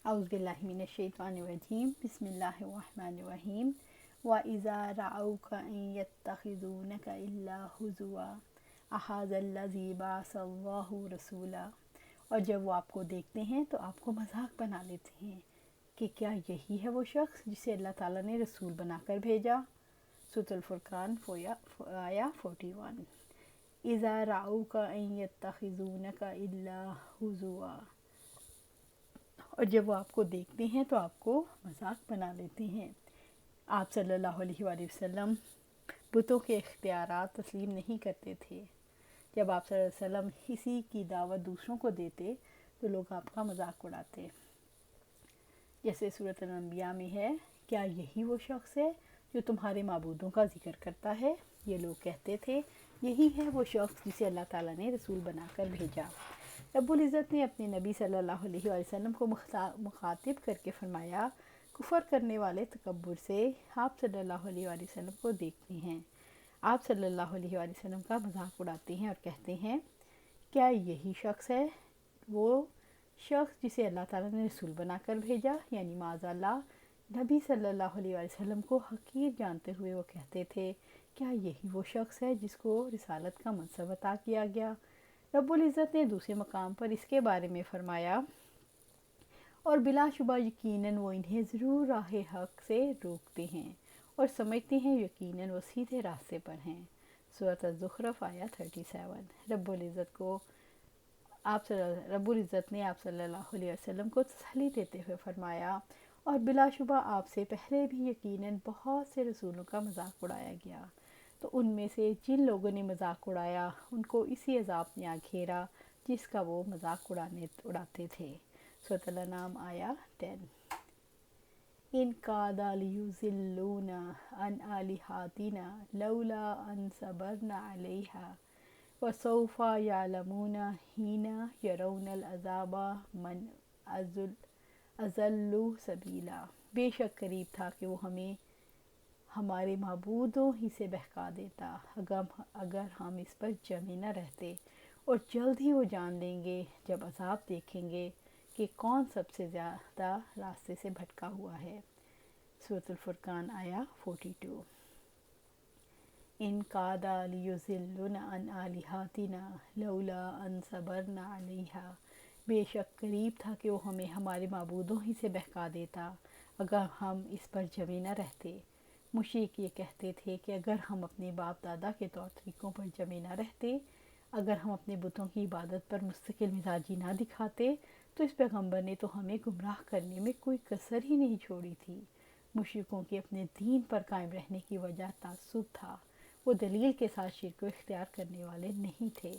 اعوذ باللہ من الشیطان الرجیم بسم اللہ الرحمن الرحیم وَإِذَا رَأَوْكَ إِن يَتَّخِذُونَكَ إِلَّا هُزُوًا أَهَذَا الَّذِي بَعَثَ اللَّهُ رَسُولًا۔ اور جب وہ آپ کو دیکھتے ہیں تو آپ کو مذاق بنا لیتے ہیں کہ کیا یہی ہے وہ شخص جسے اللہ تعالیٰ نے رسول بنا کر بھیجا۔ سورۃ الفرقان آیا 41۔ اِذَا رَأَوْكَ إِن يَتَّخِذُونَكَ إِلَّا هُزُوًا، اور جب وہ آپ کو دیکھتے ہیں تو آپ کو مذاق بنا لیتے ہیں۔ آپ صلی اللہ علیہ وآلہ وسلم بتوں کے اختیارات تسلیم نہیں کرتے تھے۔ جب آپ صلی اللہ علیہ وسلم اسی کی دعوت دوسروں کو دیتے تو لوگ آپ کا مذاق اڑاتے، جیسے سورۃ الانبیاء میں ہے، کیا یہی وہ شخص ہے جو تمہارے معبودوں کا ذکر کرتا ہے؟ یہ لوگ کہتے تھے یہی ہے وہ شخص جسے اللہ تعالیٰ نے رسول بنا کر بھیجا۔ رب العزت نے اپنے نبی صلی اللہ علیہ وآلہ وسلم کو مخاطب کر کے فرمایا، کفر کرنے والے تکبر سے آپ صلی اللہ علیہ وآلہ وسلم کو دیکھتے ہیں، آپ صلی اللہ علیہ وآلہ وسلم کا مذاق اڑاتے ہیں اور کہتے ہیں کیا یہی شخص ہے وہ شخص جسے اللہ تعالیٰ نے رسول بنا کر بھیجا، یعنی معاذ اللہ نبی صلی اللہ علیہ وآلہ وسلم کو حقیر جانتے ہوئے وہ کہتے تھے کیا یہی وہ شخص ہے جس کو رسالت کا منصب عطا کیا گیا۔ رب العزت نے دوسرے مقام پر اس کے بارے میں فرمایا، اور بلا شبہ یقیناً وہ انہیں ضرور راہ حق سے روکتے ہیں اور سمجھتے ہیں یقیناً وہ سیدھے راستے پر ہیں۔ سورۃ الزخرف آیا 37۔ رب العزت نے آپ صلی اللہ علیہ وسلم کو تسلی دیتے ہوئے فرمایا، اور بلا شبہ آپ سے پہلے بھی یقیناً بہت سے رسولوں کا مذاق اڑایا گیا، تو ان میں سے جن لوگوں نے مذاق اڑایا ان کو اسی عذاب نے آ گھیرا جس کا وہ مذاق اڑاتے تھے۔ سورۃ الانعام آیا 10۔ ان کاد لیضلونا عن آلہتنا لولا ان صبرنا علیہا وسوف یعلمون حین یرون العذاب من اضل سبیلا۔ بے شک قریب تھا کہ وہ ہمیں ہمارے معبودوں ہی سے بہکا دیتا اگر ہم اس پر جمے نہ رہتے، اور جلد ہی وہ جان لیں گے جب عذاب دیکھیں گے کہ کون سب سے زیادہ راستے سے بھٹکا ہوا ہے۔ سورۃ الفرقان آیا 42۔ ان کاد لیضلونا عن آلہتنا لولا ان صبرنا علیہا، بے شک قریب تھا کہ وہ ہمیں ہمارے معبودوں ہی سے بہکا دیتا اگر ہم اس پر جمے نہ رہتے۔ مشرک یہ کہتے تھے کہ اگر ہم اپنے باپ دادا کے طور طریقوں پر جمے نہ رہتے، اگر ہم اپنے بتوں کی عبادت پر مستقل مزاجی نہ دکھاتے تو اس پیغمبر نے تو ہمیں گمراہ کرنے میں کوئی کسر ہی نہیں چھوڑی تھی۔ مشرکوں کے اپنے دین پر قائم رہنے کی وجہ تعصب تھا، وہ دلیل کے ساتھ شرک کو اختیار کرنے والے نہیں تھے۔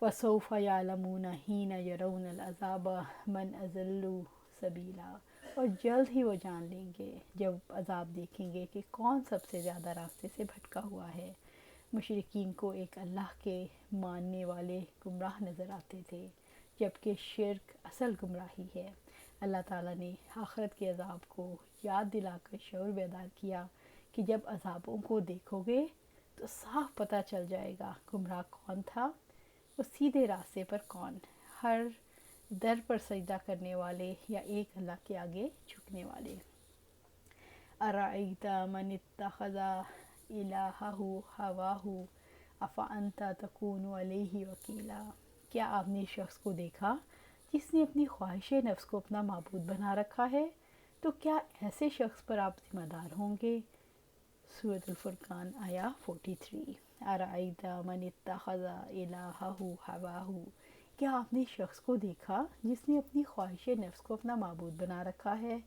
وَسَوْفَ يَعْلَمُونَ حِینَ يَرَوْنَ الْعَذَابَ مَنْ أَضَلُّ سَبِیلًا، اور جلد ہی وہ جان لیں گے جب عذاب دیکھیں گے کہ کون سب سے زیادہ راستے سے بھٹکا ہوا ہے۔ مشرکین کو ایک اللہ کے ماننے والے گمراہ نظر آتے تھے، جبکہ شرک اصل گمراہی ہے۔ اللہ تعالیٰ نے آخرت کے عذاب کو یاد دلا کر شعور بیدار کیا کہ جب عذابوں کو دیکھو گے تو صاف پتہ چل جائے گا گمراہ کون تھا، وہ سیدھے راستے پر کون، ہر در پر سجدہ کرنے والے یا ایک اللہ کے آگے جھکنے والے۔ ارأیت من اتخذ الہہ ہواہ افانت تکون علیہ وکیلا، کیا آپ نے اس شخص کو دیکھا جس نے اپنی خواہش نفس کو اپنا معبود بنا رکھا ہے، تو کیا ایسے شخص پر آپ ذمہ دار ہوں گے۔ سورۃ الفرقان آیا 43۔ ارأیت من اتخذ الہہ ہواہ، کیا آپ نے شخص کو دیکھا جس نے اپنی خواہش نفس کو اپنا معبود بنا رکھا ہے۔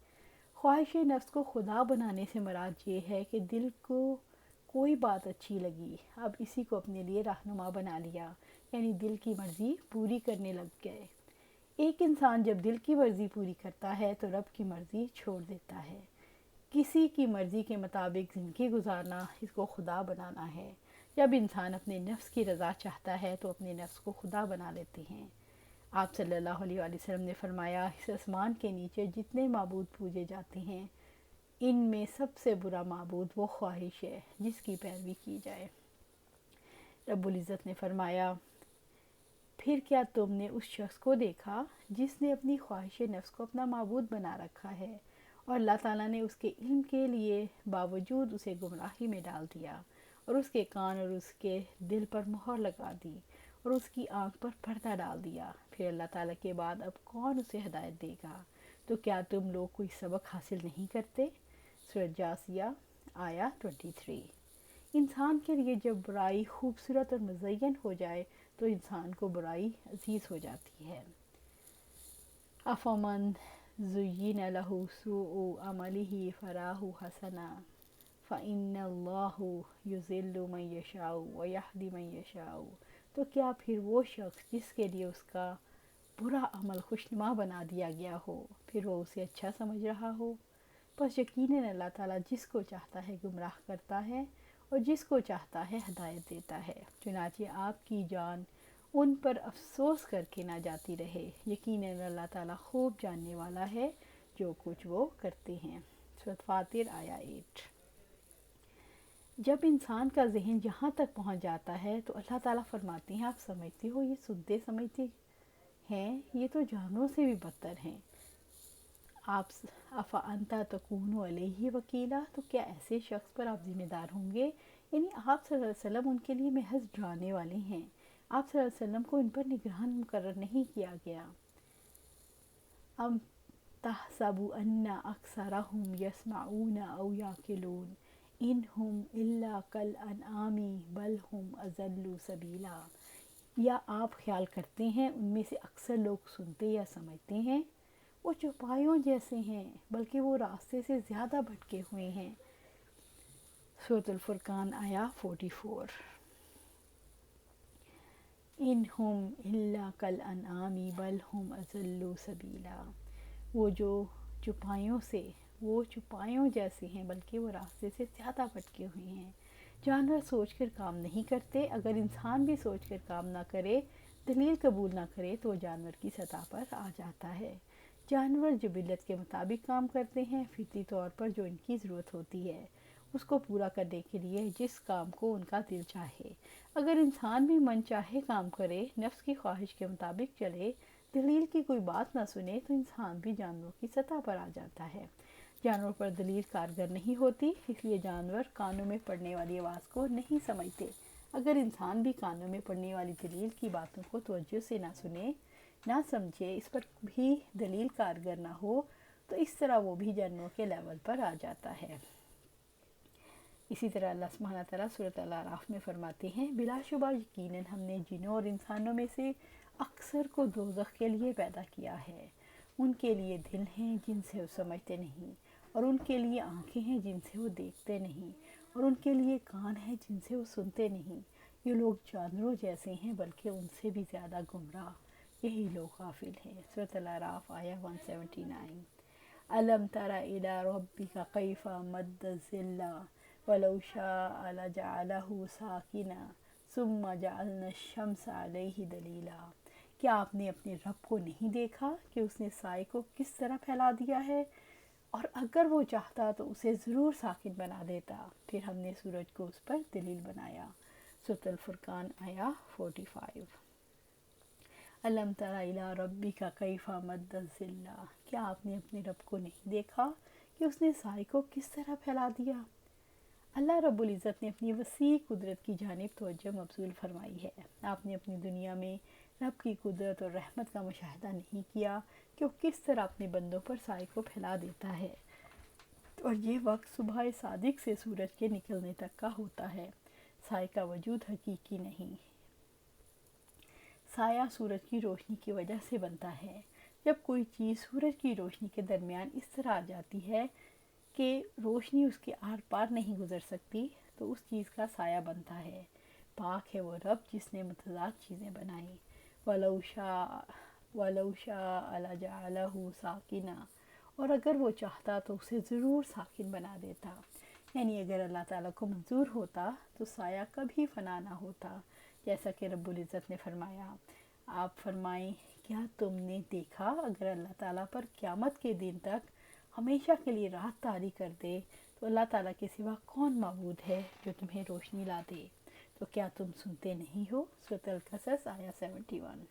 خواہش نفس کو خدا بنانے سے مراد یہ ہے کہ دل کو کوئی بات اچھی لگی، اب اسی کو اپنے لیے رہنما بنا لیا، یعنی دل کی مرضی پوری کرنے لگ گئے۔ ایک انسان جب دل کی مرضی پوری کرتا ہے تو رب کی مرضی چھوڑ دیتا ہے۔ کسی کی مرضی کے مطابق زندگی گزارنا اس کو خدا بنانا ہے۔ جب انسان اپنے نفس کی رضا چاہتا ہے تو اپنے نفس کو خدا بنا لیتے ہیں۔ آپ صلی اللہ علیہ وآلہ وسلم نے فرمایا، اس آسمان کے نیچے جتنے معبود پوجے جاتے ہیں ان میں سب سے برا معبود وہ خواہش ہے جس کی پیروی کی جائے۔ رب العزت نے فرمایا، پھر کیا تم نے اس شخص کو دیکھا جس نے اپنی خواہش نفس کو اپنا معبود بنا رکھا ہے، اور اللہ تعالیٰ نے اس کے علم کے لیے باوجود اسے گمراہی میں ڈال دیا، اور اس کے کان اور اس کے دل پر مہر لگا دی، اور اس کی آنکھ پر پردہ ڈال دیا۔ پھر اللہ تعالیٰ کے بعد اب کون اسے ہدایت دے گا؟ تو کیا تم لوگ کوئی سبق حاصل نہیں کرتے؟ سورۃ جاثیہ آیا 23۔ انسان کے لیے جب برائی خوبصورت اور مزین ہو جائے تو انسان کو برائی عزیز ہو جاتی ہے۔ افمن زین لہ سوء عملہ فرآہ حسنا فإن اللہ یضل من یشاء ویہدی من یشاء۔ تو کیا پھر وہ شخص جس کے لیے اس کا برا عمل خوشنما بنا دیا گیا ہو، پھر وہ اسے اچھا سمجھ رہا ہو؟ بس یقیناً اللہ تعالیٰ جس کو چاہتا ہے گمراہ کرتا ہے اور جس کو چاہتا ہے ہدایت دیتا ہے۔ چنانچہ آپ کی جان ان پر افسوس کر کے نہ جاتی رہے، یقیناً اللہ تعالیٰ خوب جاننے والا ہے جو کچھ وہ کرتے ہیں۔ سورۃ فاطر آیا 8۔ جب انسان کا ذہن یہاں تک پہنچ جاتا ہے تو اللہ تعالیٰ فرماتے ہیں، آپ سمجھتے ہو یہ سنتے سمجھتے ہیں، یہ تو جانوروں سے بھی بدتر ہیں۔ آپ افانت تکون علیہ وکیلا، تو کیا ایسے شخص پر آپ ذمہ دار ہوں گے؟ یعنی آپ صلی اللہ علیہ وسلم ان کے لیے محض ڈرانے والے ہیں، آپ صلی اللہ علیہ وسلم کو ان پر نگران مقرر نہیں کیا گیا۔ ام تحسب ان اکثرهم یسمعون او یعقلون ان هم الا کالانعام بل هم اضل سبیلا۔ یا آپ خیال کرتے ہیں ان میں سے اکثر لوگ سنتے یا سمجھتے ہیں؟ وہ چوپایوں جیسے ہیں، بلکہ وہ راستے سے زیادہ بھٹکے ہوئے ہیں۔ سورۃ الفرقان آیا 44۔ ان ہم الا کالانعام بل ہم اضل سبیلا۔ وہ چوپایوں جیسے ہیں، بلکہ وہ راستے سے زیادہ بھٹکے ہوئے ہیں۔ جانور سوچ کر کام نہیں کرتے، اگر انسان بھی سوچ کر کام نہ کرے، دلیل قبول نہ کرے تو وہ جانور کی سطح پر آ جاتا ہے۔ جانور جبلت کے مطابق کام کرتے ہیں، فطری طور پر جو ان کی ضرورت ہوتی ہے اس کو پورا کرنے کے لیے، جس کام کو ان کا دل چاہے۔ اگر انسان بھی من چاہے کام کرے، نفس کی خواہش کے مطابق چلے، دلیل کی کوئی بات نہ سنے، تو انسان بھی جانوروں کی سطح پر آ جاتا ہے۔ جانوروں پر دلیل کارگر نہیں ہوتی، اس لیے جانور کانوں میں پڑنے والی آواز کو نہیں سمجھتے۔ اگر انسان بھی کانوں میں پڑنے والی دلیل کی باتوں کو توجہ سے نہ سنے، نہ سمجھے، اس پر بھی دلیل کارگر نہ ہو، تو اس طرح وہ بھی جانوروں کے لیول پر آ جاتا ہے۔ اسی طرح اللہ سبحانہ تعالیٰ سورۃ الاعراف میں فرماتے ہیں، بلا شبہ یقیناً ہم نے جنوں اور انسانوں میں سے اکثر کو دوزخ کے لیے پیدا کیا ہے۔ ان کے لیے دل ہیں جن سے وہ سمجھتے نہیں، اور ان کے لیے آنکھیں ہیں جن سے وہ دیکھتے نہیں، اور ان کے لیے کان ہیں جن سے وہ سنتے نہیں۔ یہ لوگ جانوروں جیسے ہیں، بلکہ ان سے بھی زیادہ گمراہ، یہی لوگ غافل ہیں۔ سورۃ الاعراف آیا 179۔ الم تر الی ربک کیف مد الظل ولو شاء لجعلہ ساکنا ثم جعلنا الشمس علیہ دلیلا۔ کیا آپ نے اپنے رب کو نہیں دیکھا کہ اس نے سائے کو کس طرح پھیلا دیا ہے، اور اگر وہ چاہتا تو اسے ضرور ساکن بنا دیتا، پھر ہم نے سورج کو اس پر دلیل بنایا۔ سورۃ الفرقان آیا 45۔ الم تر الی ربک کیف مد الظل، کیا آپ نے اپنے رب کو نہیں دیکھا کہ اس نے سائے کو کس طرح پھیلا دیا؟ اللہ رب العزت نے اپنی وسیع قدرت کی جانب توجہ مبذول فرمائی ہے۔ آپ نے اپنی دنیا میں رب کی قدرت اور رحمت کا مشاہدہ نہیں کیا کہ وہ کس طرح اپنے بندوں پر سائے کو پھیلا دیتا ہے، اور یہ وقت صبح صادق سے سورج کے نکلنے تک کا ہوتا ہے۔ سائے کا وجود حقیقی نہیں، سایہ سورج کی روشنی کی وجہ سے بنتا ہے۔ جب کوئی چیز سورج کی روشنی کے درمیان اس طرح آ جاتی ہے کہ روشنی اس کے آر پار نہیں گزر سکتی، تو اس چیز کا سایہ بنتا ہے۔ پاک ہے وہ رب جس نے متضاد چیزیں بنائیں۔ وَلَوْ شَاءَ لَجَعَلَهُ سَاكِنًا، اور اگر وہ چاہتا تو اسے ضرور ساکن بنا دیتا۔ یعنی اگر اللہ تعالیٰ کو منظور ہوتا تو سایہ کبھی فنا نہ ہوتا، جیسا کہ رب العزت نے فرمایا۔ آپ فرمائیں، کیا تم نے دیکھا اگر اللہ تعالیٰ پر قیامت کے دن تک ہمیشہ کے لیے رات طاری کر دے تو اللہ تعالیٰ کے سوا کون معبود ہے جو تمہیں روشنی لا دے؟ تو کیا تم سنتے نہیں ہو؟ سورۃ القصص آیا 71۔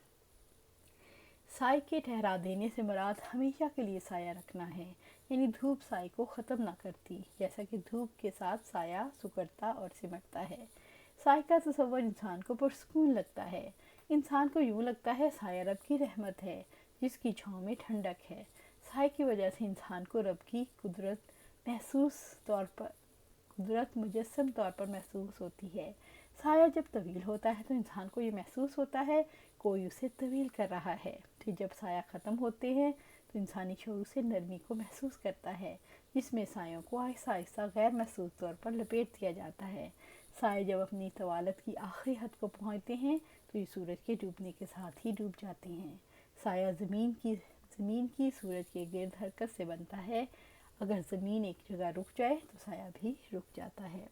سائے کے ٹھہرا دینے سے مراد ہمیشہ کے لیے سایہ رکھنا ہے، یعنی دھوپ سائے کو ختم نہ کرتی، جیسا کہ دھوپ کے ساتھ سایہ سکڑتا اور سمٹتا ہے۔ سائے کا تصور انسان کو پرسکون لگتا ہے۔ انسان کو یوں لگتا ہے سایہ رب کی رحمت ہے جس کی چھاؤں میں ٹھنڈک ہے۔ سائے کی وجہ سے انسان کو رب کی قدرت مجسم طور پر محسوس ہوتی ہے۔ سایہ جب طویل ہوتا ہے تو انسان کو یہ محسوس ہوتا ہے کوئی اسے طویل کر رہا ہے، پھر جب سایہ ختم ہوتے ہیں تو انسانی شعور سے نرمی کو محسوس کرتا ہے، جس میں سایوں کو آہستہ آہستہ غیر محسوس طور پر لپیٹ دیا جاتا ہے۔ سائے جب اپنی طوالت کی آخری حد کو پہنچتے ہیں تو یہ سورج کے ڈوبنے کے ساتھ ہی ڈوب جاتے ہیں۔ سایہ زمین کی سورج کے گرد حرکت سے بنتا ہے۔ اگر زمین ایک جگہ رک جائے تو سایہ بھی رک جاتا ہے۔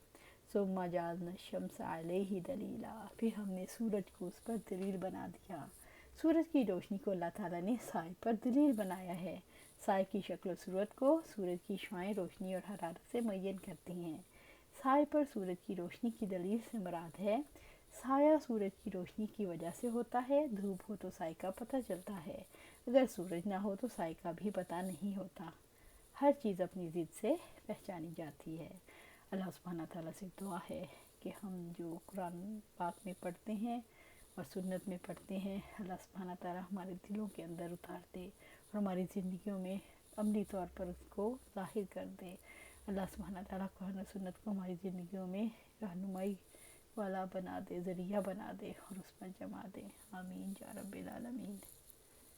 ثم جعلنا الشمس علیہ دلیلا، پھر ہم نے سورج کو اس پر دلیل بنا دیا۔ سورج کی روشنی کو اللہ تعالیٰ نے سائے پر دلیل بنایا ہے۔ سائے کی شکل و صورت کو سورج کی شعاعیں روشنی اور حرارت سے معین کرتی ہیں۔ سائے پر سورج کی روشنی کی دلیل سے مراد ہے سایہ سورج کی روشنی کی وجہ سے ہوتا ہے۔ دھوپ ہو تو سائے کا پتہ چلتا ہے، اگر سورج نہ ہو تو سائے کا بھی پتہ نہیں ہوتا۔ ہر چیز اپنی ضد سے پہچانی جاتی ہے۔ اللہ سبحانہ تعالیٰ سے دعا ہے کہ ہم جو قرآن پاک میں پڑھتے ہیں اور سنت میں پڑھتے ہیں، اللہ سبحانہ تعالیٰ ہمارے دلوں کے اندر اتار دے اور ہماری زندگیوں میں عملی طور پر اس کو ظاہر کر دے۔ اللہ سبحانہ تعالیٰ قرآن و سنت کو ہماری زندگیوں میں رہنمائی والا بنا دے، ذریعہ بنا دے اور اس پر جما دے۔ آمین یا رب العالمین۔